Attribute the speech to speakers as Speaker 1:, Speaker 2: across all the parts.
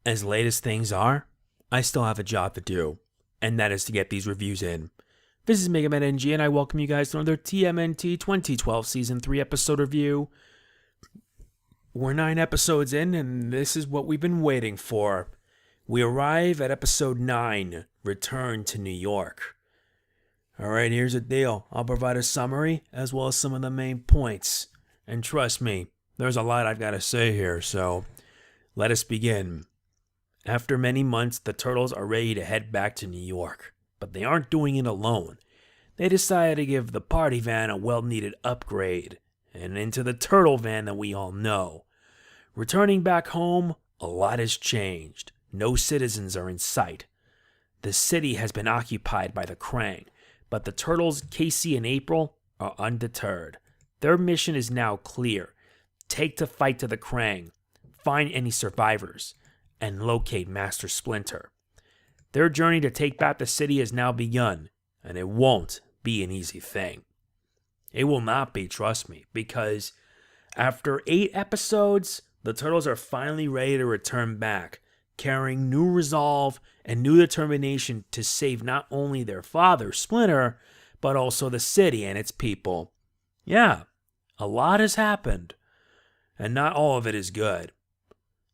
Speaker 1: As late as things are, I still have a job to do, and that is to get these reviews in. This is Mega Man NG, and I welcome you guys to another TMNT 2012 Season 3 episode review. We're 9 episodes in, and this is what we've been waiting for. We arrive at episode 9, Return to New York. Alright, here's the deal. I'll provide a summary, as well as some of the main points. And trust me, there's a lot I've got to say here, so let us begin. After many months, the Turtles are ready to head back to New York, but they aren't doing it alone. They decide to give the party van a well-needed upgrade, and into the Turtle van that we all know. Returning back home, a lot has changed. No citizens are in sight. The city has been occupied by the Kraang, but the Turtles, Casey and April, are undeterred. Their mission is now clear. Take the fight to the Kraang, find any survivors, and locate Master Splinter. Their journey to take back the city has now begun, and it won't be an easy thing. It will not be, trust me, because after 8 episodes, the Turtles are finally ready to return back, carrying new resolve and new determination to save not only their father, Splinter, but also the city and its people. Yeah, a lot has happened, and not all of it is good.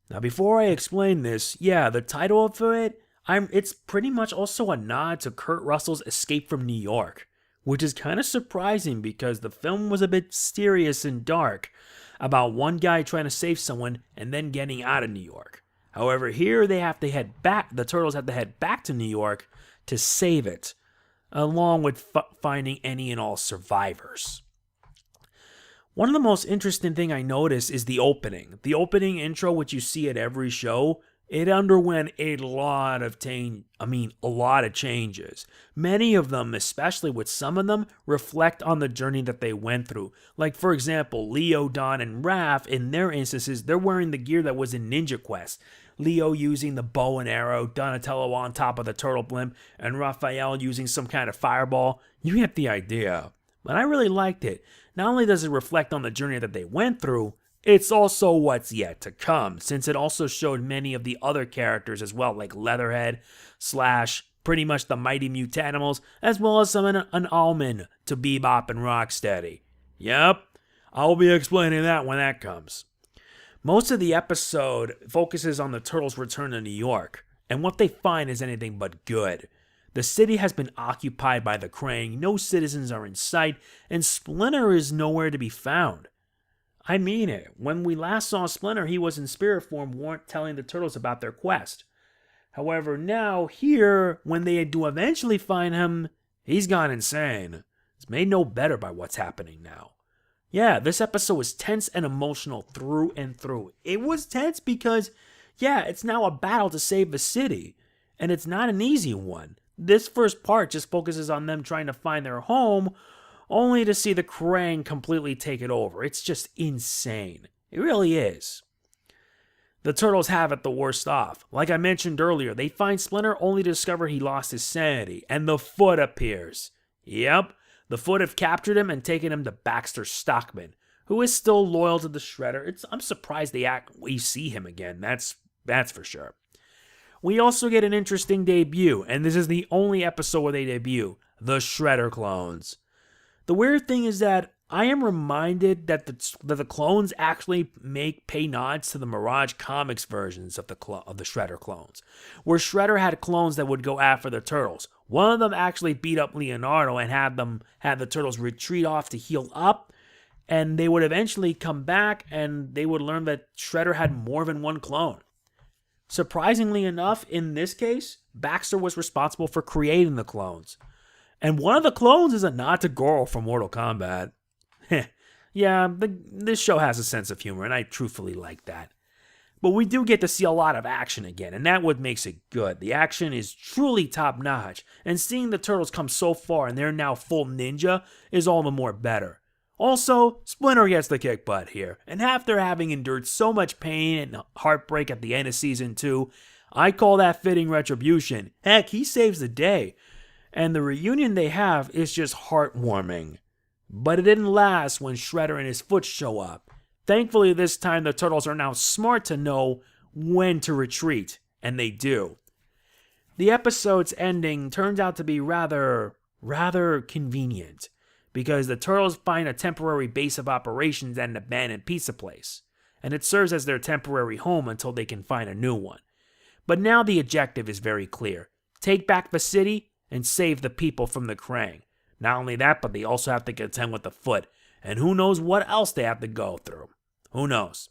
Speaker 1: Now, before I explain this, the title of it's pretty much also a nod to Kurt Russell's Escape from New York, which is kind of surprising because the film was a bit mysterious and dark about one guy trying to save someone and then getting out of New York. However, here they have to head back. The Turtles have to head back to New York to save it, along with finding any and all survivors. One of the most interesting thing I noticed is the opening. The opening intro, which you see at every show, it underwent a lot of changes. Many of them, especially with some of them, reflect on the journey that they went through. Like, for example, Leo, Don, and Raph, in their instances, they're wearing the gear that was in Ninja Quest. Leo using the bow and arrow, Donatello on top of the turtle blimp, and Raphael using some kind of fireball. You get the idea. But I really liked it. Not only does it reflect on the journey that they went through, it's also what's yet to come, since it also showed many of the other characters as well, like Leatherhead, Slash, pretty much the Mighty Mutanimals, as well as an almond to Bebop and Rocksteady. Yep, I'll be explaining that when that comes. Most of the episode focuses on the Turtles' return to New York, and what they find is anything but good. The city has been occupied by the Kraang, no citizens are in sight, and Splinter is nowhere to be found. I mean it. When we last saw Splinter, he was in spirit form, telling the Turtles about their quest. However, now, here, when they do eventually find him, he's gone insane. It's made no better by what's happening now. Yeah, this episode was tense and emotional through and through. It was tense because, it's now a battle to save the city, and it's not an easy one. This first part just focuses on them trying to find their home, only to see the Kraang completely take it over. It's just insane. It really is. The Turtles have it the worst off. Like I mentioned earlier, they find Splinter only to discover he lost his sanity, and the Foot appears. Yep, the Foot have captured him and taken him to Baxter Stockman, who is still loyal to the Shredder. I'm surprised we see him again, that's for sure. We also get an interesting debut, and this is the only episode where they debut, the Shredder clones. The weird thing is that I am reminded that the clones actually pay nods to the Mirage Comics versions of the Shredder clones, where Shredder had clones that would go after the Turtles. One of them actually beat up Leonardo and had the Turtles retreat off to heal up, and they would eventually come back and they would learn that Shredder had more than one clone. Surprisingly enough, in this case, Baxter was responsible for creating the clones. And one of the clones is a nod to Goro from Mortal Kombat. This show has a sense of humor, and I truthfully like that. But we do get to see a lot of action again, and that's what makes it good. The action is truly top-notch, and seeing the Turtles come so far and they're now full ninja is all the more better. Also, Splinter gets the kick butt here, and after having endured so much pain and heartbreak at the end of Season 2, I call that fitting retribution. Heck, he saves the day, and the reunion they have is just heartwarming. But it didn't last when Shredder and his Foot show up. Thankfully, this time the Turtles are now smart to know when to retreat, and they do. The episode's ending turns out to be rather convenient, because the Turtles find a temporary base of operations at an abandoned pizza place, and it serves as their temporary home until they can find a new one. But now the objective is very clear. Take back the city and save the people from the Kraang. Not only that, but they also have to contend with the Foot, and who knows what else they have to go through. Who knows?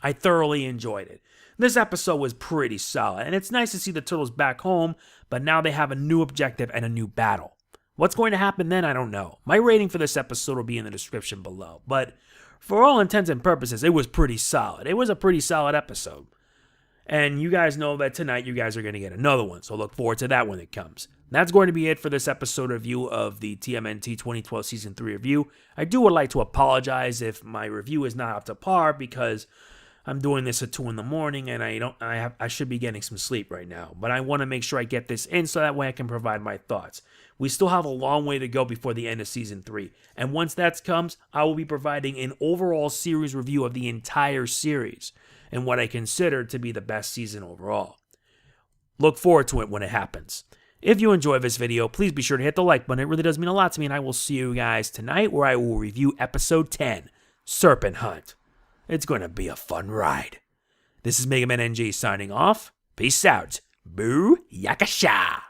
Speaker 1: I thoroughly enjoyed it. This episode was pretty solid, and it's nice to see the Turtles back home, but now they have a new objective and a new battle. What's going to happen then, I don't know. My rating for this episode will be in the description below, but for all intents and purposes, it was pretty solid. It was a pretty solid episode. And you guys know that tonight you guys are going to get another one, so look forward to that when it comes. That's going to be it for this episode review of the TMNT 2012 Season 3 review. I would like to apologize if my review is not up to par, because I'm doing this at 2 in the morning and I should be getting some sleep right now. But I want to make sure I get this in so that way I can provide my thoughts. We still have a long way to go before the end of Season 3. And once that comes, I will be providing an overall series review of the entire series and what I consider to be the best season overall. Look forward to it when it happens. If you enjoyed this video, please be sure to hit the like button. It really does mean a lot to me, and I will see you guys tonight where I will review Episode 10, Serpent Hunt. It's going to be a fun ride. This is Mega Man NG signing off. Peace out. Boo Yakasha.